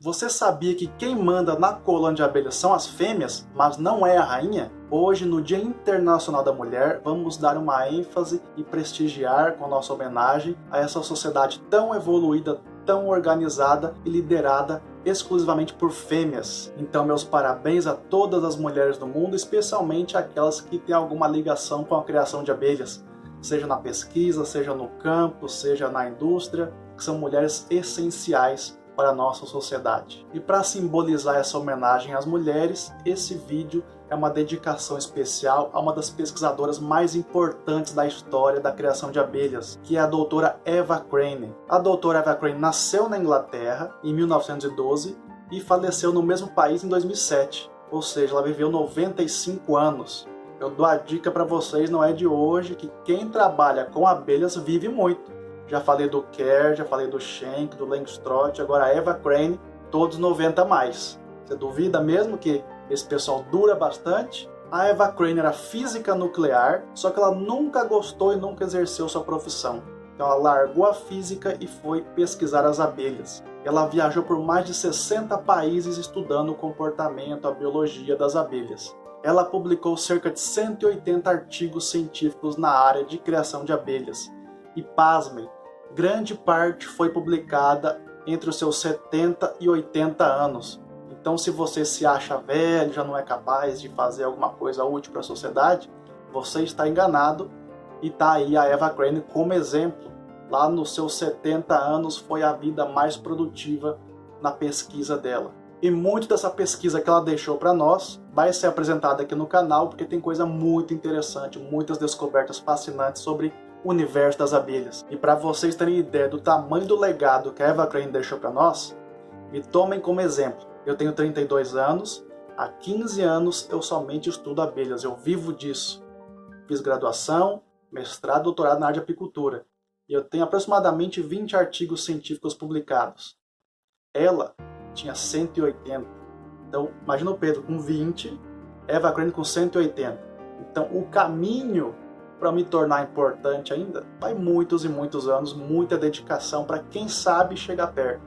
Você sabia que quem manda na colônia de abelhas são as fêmeas, mas não é a rainha? Hoje, no Dia Internacional da Mulher, vamos dar uma ênfase e prestigiar com nossa homenagem a essa sociedade tão evoluída, tão organizada e liderada exclusivamente por fêmeas. Então, meus parabéns a todas as mulheres do mundo, especialmente aquelas que têm alguma ligação com a criação de abelhas, seja na pesquisa, seja no campo, seja na indústria, que são mulheres essenciais para a nossa sociedade. E para simbolizar essa homenagem às mulheres, esse vídeo é uma dedicação especial a uma das pesquisadoras mais importantes da história da criação de abelhas, que é a doutora Eva Crane. A doutora Eva Crane nasceu na Inglaterra em 1912 e faleceu no mesmo país em 2007, ou seja, ela viveu 95 anos. Eu dou a dica para vocês, não é de hoje, que quem trabalha com abelhas vive muito. Já falei do Kerr, já falei do Schenck, do Langstroth, agora a Eva Crane, todos 90 a mais. Você duvida mesmo que esse pessoal dura bastante? A Eva Crane era física nuclear, só que ela nunca gostou e nunca exerceu sua profissão. Então ela largou a física e foi pesquisar as abelhas. Ela viajou por mais de 60 países estudando o comportamento, a biologia das abelhas. Ela publicou cerca de 180 artigos científicos na área de criação de abelhas. E pasmem, grande parte foi publicada entre os seus 70 e 80 anos. Então, se você se acha velho, já não é capaz de fazer alguma coisa útil para a sociedade, você está enganado e está aí a Eva Crane como exemplo. Lá nos seus 70 anos foi a vida mais produtiva na pesquisa dela. E muito dessa pesquisa que ela deixou para nós vai ser apresentada aqui no canal, porque tem coisa muito interessante, muitas descobertas fascinantes sobre o universo das abelhas. E para vocês terem ideia do tamanho do legado que a Eva Crane deixou para nós, me tomem como exemplo. Eu tenho 32 anos, há 15 anos eu somente estudo abelhas, eu vivo disso. Fiz graduação, mestrado, doutorado na área de apicultura. E eu tenho aproximadamente 20 artigos científicos publicados. Ela tinha 180. Então, imagina o Pedro com 20, Eva Crane com 180. Então, o caminho para me tornar importante ainda vai muitos e muitos anos, muita dedicação para quem sabe chegar perto.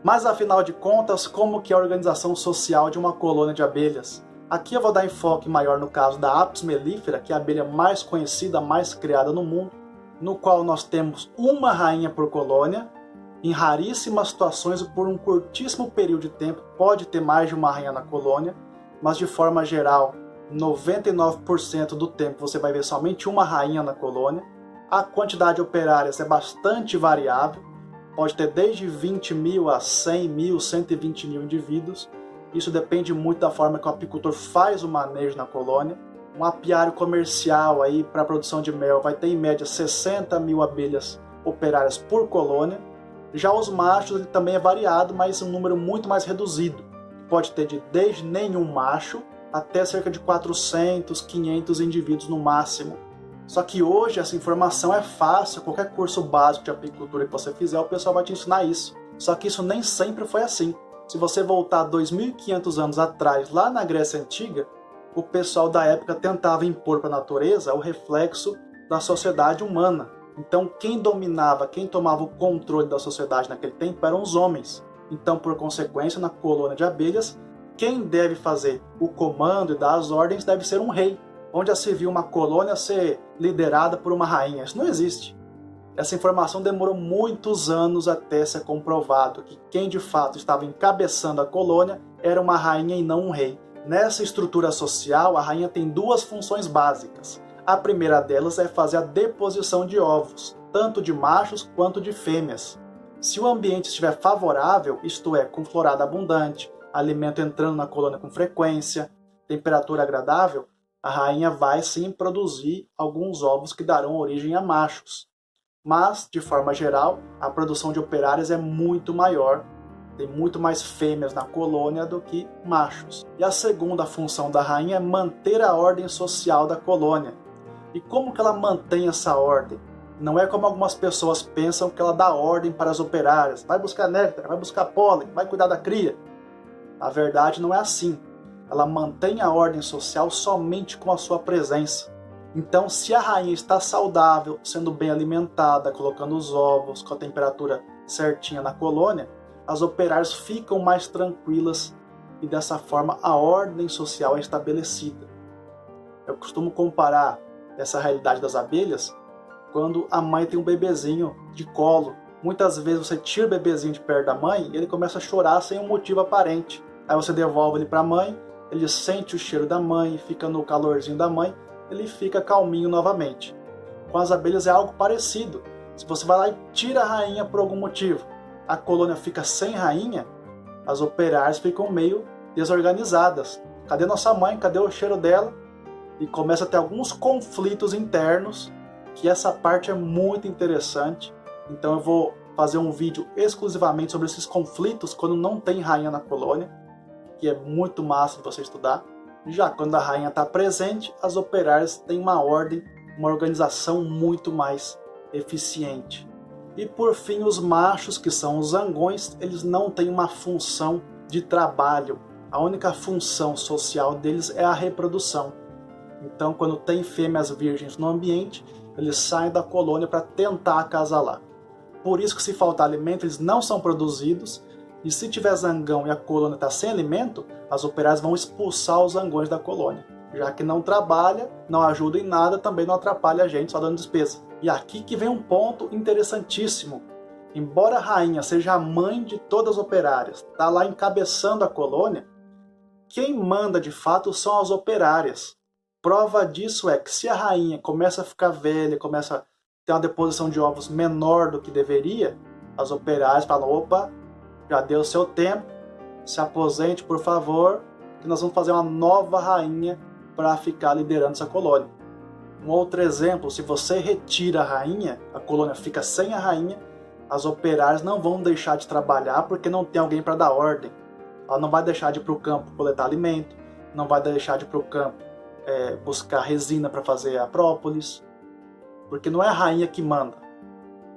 Mas afinal de contas, como que é a organização social de uma colônia de abelhas? Aqui eu vou dar enfoque maior no caso da Apis mellifera, que é a abelha mais conhecida, mais criada no mundo, no qual nós temos uma rainha por colônia. Em raríssimas situações, por um curtíssimo período de tempo, pode ter mais de uma rainha na colônia, mas de forma geral, 99% do tempo você vai ver somente uma rainha na colônia. A quantidade de operárias é bastante variável, pode ter desde 20 mil a 100 mil, 120 mil indivíduos. Isso depende muito da forma que o apicultor faz o manejo na colônia. Um apiário comercial aí para a produção de mel vai ter em média 60 mil abelhas operárias por colônia. Já os machos ele também é variado, mas um número muito mais reduzido. Pode ter desde nenhum macho até cerca de 400, 500 indivíduos no máximo. Só que hoje essa informação é fácil, qualquer curso básico de apicultura que você fizer, o pessoal vai te ensinar isso. Só que isso nem sempre foi assim. Se você voltar 2.500 anos atrás, lá na Grécia Antiga, o pessoal da época tentava impor para a natureza o reflexo da sociedade humana. Então quem dominava, quem tomava o controle da sociedade naquele tempo eram os homens. Então, por consequência, na colônia de abelhas, quem deve fazer o comando e dar as ordens deve ser um rei. Onde já se viu uma colônia ser liderada por uma rainha? Isso não existe. Essa informação demorou muitos anos até ser comprovado que quem de fato estava encabeçando a colônia era uma rainha e não um rei. Nessa estrutura social, a rainha tem duas funções básicas. A primeira delas é fazer a deposição de ovos, tanto de machos quanto de fêmeas. Se o ambiente estiver favorável, isto é, com florada abundante, alimento entrando na colônia com frequência, temperatura agradável, a rainha vai sim produzir alguns ovos que darão origem a machos. Mas, de forma geral, a produção de operárias é muito maior, tem muito mais fêmeas na colônia do que machos. E a segunda função da rainha é manter a ordem social da colônia. E como que ela mantém essa ordem? Não é como algumas pessoas pensam que ela dá ordem para as operárias. Vai buscar néctar, vai buscar pólen, vai cuidar da cria. Na verdade, não é assim. Ela mantém a ordem social somente com a sua presença. Então, se a rainha está saudável, sendo bem alimentada, colocando os ovos com a temperatura certinha na colônia, as operárias ficam mais tranquilas e dessa forma a ordem social é estabelecida. Eu costumo comparar essa realidade das abelhas quando a mãe tem um bebezinho de colo. Muitas vezes você tira o bebezinho de perto da mãe e ele começa a chorar sem um motivo aparente. Aí você devolve ele para a mãe, ele sente o cheiro da mãe, fica no calorzinho da mãe, ele fica calminho novamente. Com as abelhas é algo parecido. Se você vai lá e tira a rainha por algum motivo, a colônia fica sem rainha, as operárias ficam meio desorganizadas. Cadê nossa mãe? Cadê o cheiro dela? E começa a ter alguns conflitos internos, que essa parte é muito interessante. Então eu vou fazer um vídeo exclusivamente sobre esses conflitos quando não tem rainha na colônia, que é muito massa de você estudar. Já quando a rainha está presente, as operárias têm uma ordem, uma organização muito mais eficiente. E por fim, os machos, que são os zangões, eles não têm uma função de trabalho. A única função social deles é a reprodução. Então, quando tem fêmeas virgens no ambiente, eles saem da colônia para tentar acasalar. Por isso que se faltar alimento, eles não são produzidos. E se tiver zangão e a colônia está sem alimento, as operárias vão expulsar os zangões da colônia. Já que não trabalha, não ajuda em nada, também não atrapalha a gente, só dando despesa. E aqui que vem um ponto interessantíssimo. Embora a rainha seja a mãe de todas as operárias, está lá encabeçando a colônia, quem manda de fato são as operárias. Prova disso é que se a rainha começa a ficar velha, começa a ter uma deposição de ovos menor do que deveria, as operárias falam, opa, já deu o seu tempo, se aposente por favor, que nós vamos fazer uma nova rainha para ficar liderando essa colônia. Um outro exemplo, se você retira a rainha, a colônia fica sem a rainha, as operárias não vão deixar de trabalhar porque não tem alguém para dar ordem. Ela não vai deixar de ir para o campo coletar alimento, não vai deixar de ir para o campo buscar resina para fazer a própolis, porque não é a rainha que manda.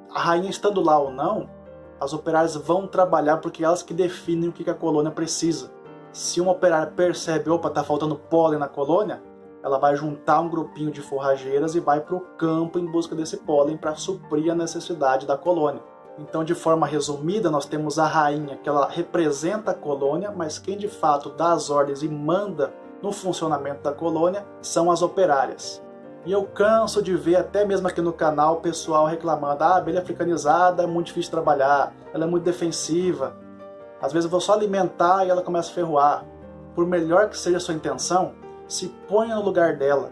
A rainha estando lá ou não, as operárias vão trabalhar porque elas que definem o que a colônia precisa. Se uma operária percebe, opa, está faltando pólen na colônia, ela vai juntar um grupinho de forrageiras e vai para o campo em busca desse pólen para suprir a necessidade da colônia. Então, de forma resumida, nós temos a rainha, que ela representa a colônia, mas quem de fato dá as ordens e manda no funcionamento da colônia são as operárias. E eu canso de ver, até mesmo aqui no canal, o pessoal reclamando, a abelha africanizada é muito difícil de trabalhar, ela é muito defensiva, às vezes eu vou só alimentar e ela começa a ferroar. Por melhor que seja a sua intenção, se ponha no lugar dela.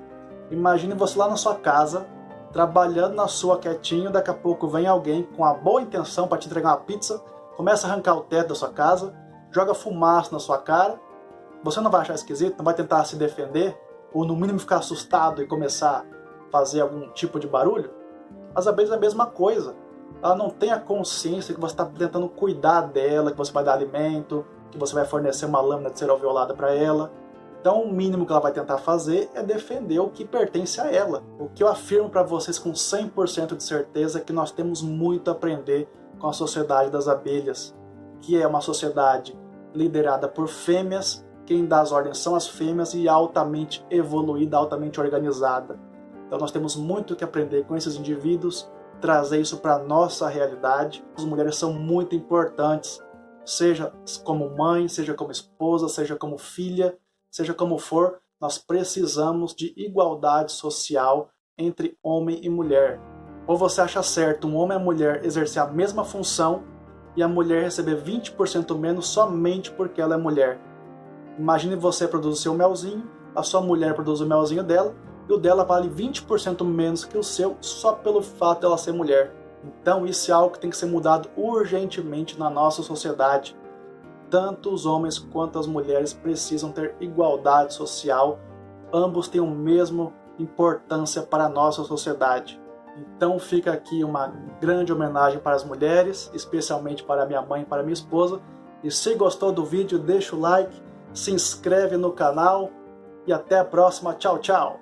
Imagine você lá na sua casa, trabalhando na sua quietinho, daqui a pouco vem alguém com a boa intenção para te entregar uma pizza, começa a arrancar o teto da sua casa, joga fumaça na sua cara. Você não vai achar esquisito, não vai tentar se defender, ou no mínimo ficar assustado e começar a fazer algum tipo de barulho? As abelhas é a mesma coisa. Ela não tem a consciência que você está tentando cuidar dela, que você vai dar alimento, que você vai fornecer uma lâmina de cera alveolada para ela. Então o mínimo que ela vai tentar fazer é defender o que pertence a ela. O que eu afirmo para vocês com 100% de certeza é que nós temos muito a aprender com a sociedade das abelhas, que é uma sociedade liderada por fêmeas. Quem dá as ordens são as fêmeas e altamente evoluída, altamente organizada. Então nós temos muito que aprender com esses indivíduos, trazer isso para a nossa realidade. As mulheres são muito importantes, seja como mãe, seja como esposa, seja como filha, seja como for, nós precisamos de igualdade social entre homem e mulher. Ou você acha certo um homem e a mulher exercer a mesma função e a mulher receber 20% menos somente porque ela é mulher? Imagine você produzir o seu melzinho, a sua mulher produz o melzinho dela, e o dela vale 20% menos que o seu só pelo fato de ela ser mulher. Então isso é algo que tem que ser mudado urgentemente na nossa sociedade. Tanto os homens quanto as mulheres precisam ter igualdade social, ambos têm a mesma importância para a nossa sociedade. Então fica aqui uma grande homenagem para as mulheres, especialmente para minha mãe e para minha esposa. E se gostou do vídeo, deixa o like, se inscreve no canal e até a próxima. Tchau, tchau!